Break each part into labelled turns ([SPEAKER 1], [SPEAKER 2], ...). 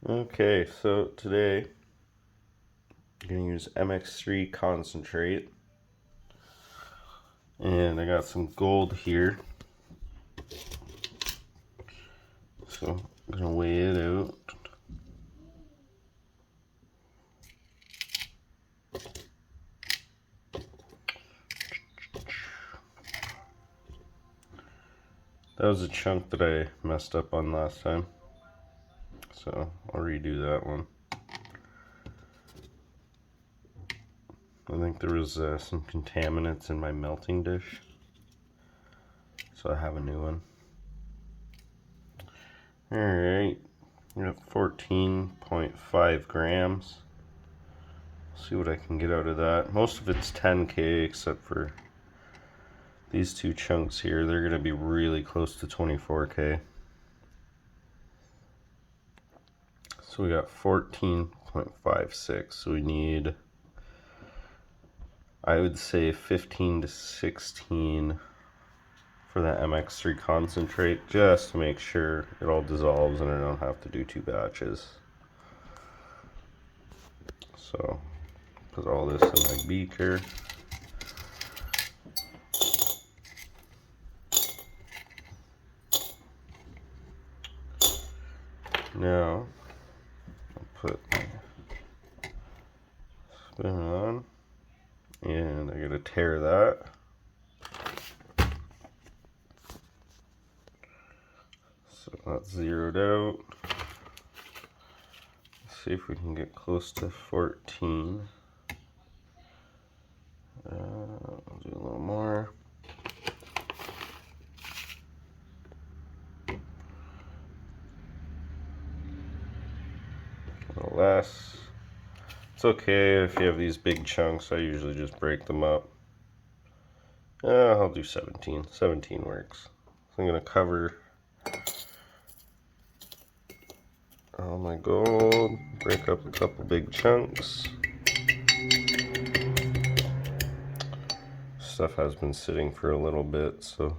[SPEAKER 1] Okay, so today I'm going to use MX3 concentrate, and I got some gold here, so I'm going to weigh it out. That was a chunk that I messed up on last time, so I'll redo that one. I think there was some contaminants in my melting dish, so I have a new one. Alright, I got 14.5 grams. See what I can get out of that. Most of it's 10K except for these two chunks here. They're going to be really close to 24K. So we got 14.56. So we need, I would say, 15 to 16 for that MX3 concentrate, just to make sure it all dissolves and I don't have to do two batches. So put all this in my beaker. Now I'll put my spin on, and I gotta tare that. So that's zeroed out. Let's see if we can get close to 14. I'll do a little more. A little less. It's okay if you have these big chunks. I usually just break them up. I'll do 17. 17 works. So I'm going to cover all my gold, break up a couple big chunks. Stuff has been sitting for a little bit, so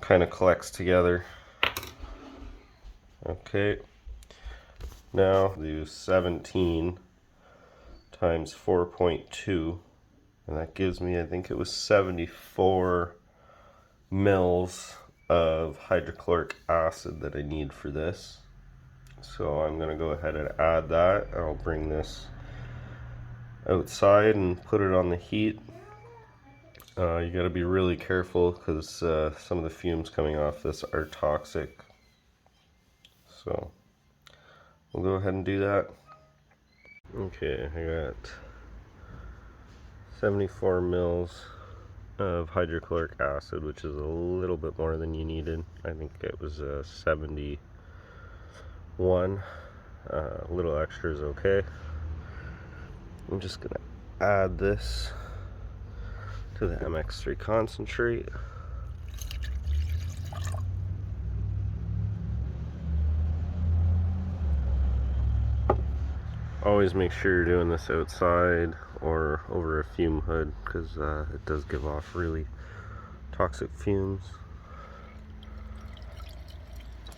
[SPEAKER 1] kind of collects together. Okay, now do 17 times 4.2, and that gives me, I think it was 74 mils of hydrochloric acid that I need for this. So I'm going to go ahead and add that. I'll bring this outside and put it on the heat. You got to be really careful because some of the fumes coming off this are toxic. So we'll go ahead and do that. Okay, I got 74 mils of hydrochloric acid, which is a little bit more than you needed. I think it was 71. A little extra is okay. I'm just gonna add this to the MX3 concentrate. Always make sure you're doing this outside or over a fume hood, because it does give off really toxic fumes.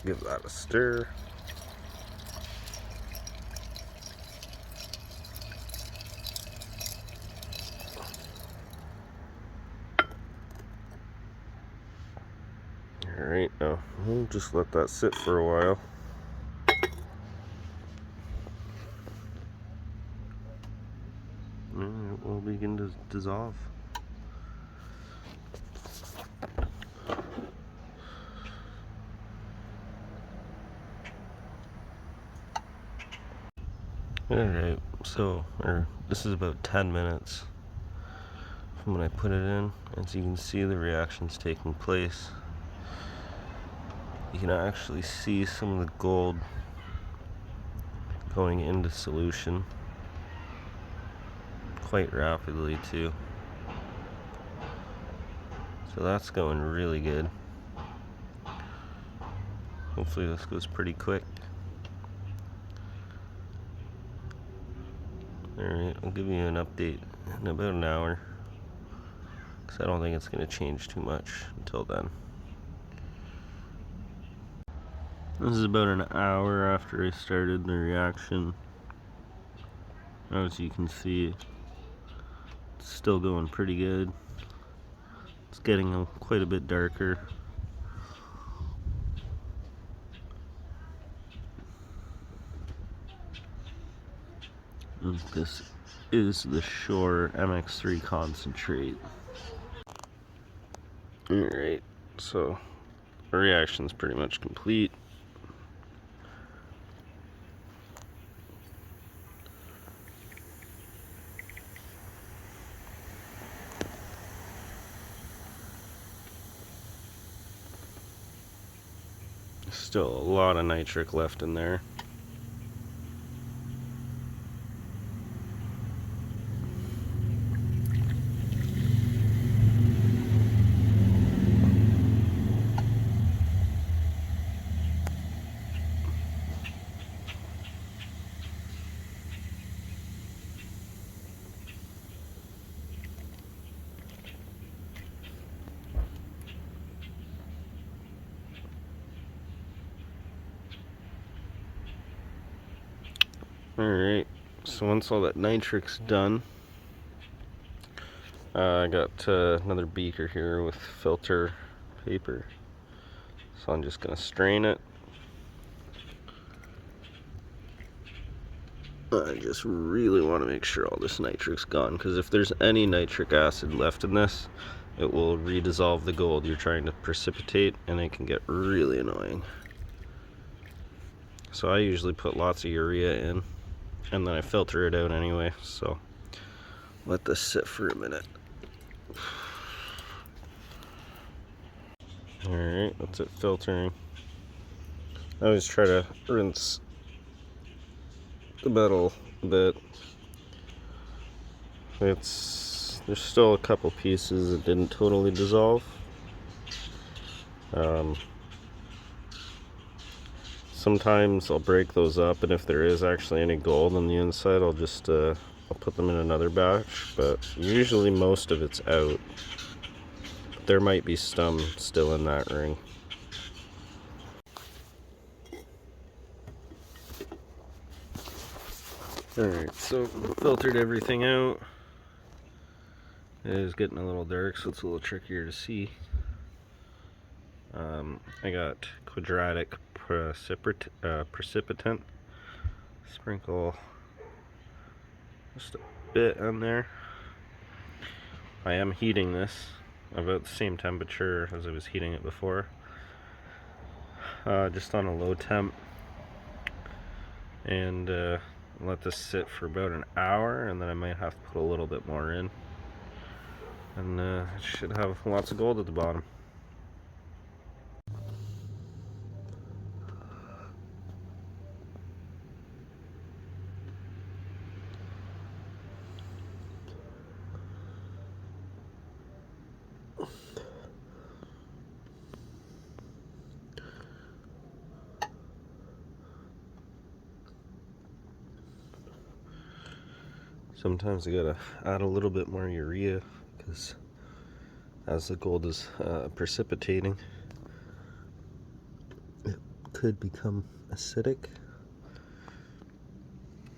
[SPEAKER 1] Give that a stir. Alright, now we'll just let that sit for a while. And it will begin to dissolve. Alright, so this is about 10 minutes from when I put it in. As you can see, the reaction's taking place. You can actually see some of the gold going into solution quite rapidly too. So that's going really good. Hopefully this goes pretty quick. Alright, I'll give you an update in about an hour, because I don't think it's going to change too much until then. This is about an hour after I started the reaction. As you can see, it's still going pretty good. It's getting quite a bit darker. And this is the Shore MX3 concentrate. Alright, so the reaction's pretty much complete. Still a lot of nitric left in there. Alright, so once all that nitric's done, I got another beaker here with filter paper. So I'm just going to strain it. I just really want to make sure all this nitric's gone, because if there's any nitric acid left in this, it will redissolve the gold you're trying to precipitate, and it can get really annoying. So I usually put lots of urea in, and then I filter it out anyway, so let this sit for a minute. Alright, that's it filtering. I always try to rinse the metal a bit. There's still a couple pieces that didn't totally dissolve. Sometimes I'll break those up, and if there is actually any gold on the inside, I'll just I'll put them in another batch, but usually most of it's out. But there might be some still in that ring. Alright, so filtered everything out. It is getting a little dark, so it's a little trickier to see. I got quadratic precipitant. Sprinkle just a bit on there. I am heating this about the same temperature as I was heating it before. Just on a low temp. And let this sit for about an hour, and then I might have to put a little bit more in. And it should have lots of gold at the bottom. Sometimes I gotta add a little bit more urea, because as the gold is precipitating, it could become acidic.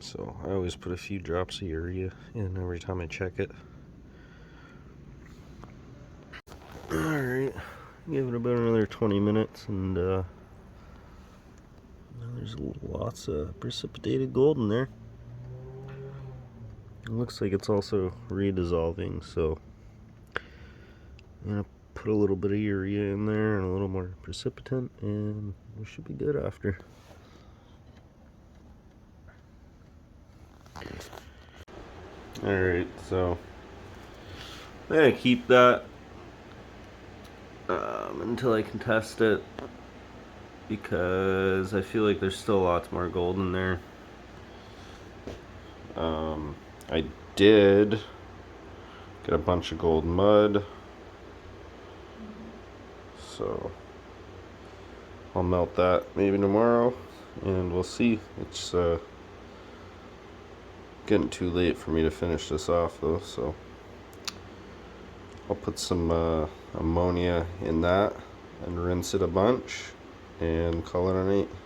[SPEAKER 1] So I always put a few drops of urea in every time I check it. Alright, give it about another 20 minutes, and there's lots of precipitated gold in there. It looks like it's also redissolving, so I'm gonna put a little bit of urea in there and a little more precipitant, and we should be good after. Alright, so I'm gonna keep that until I can test it, because I feel like there's still lots more gold in there. I did get a bunch of gold mud, so I'll melt that maybe tomorrow, and we'll see. It's getting too late for me to finish this off though, so I'll put some ammonia in that and rinse it a bunch, and call it an 8.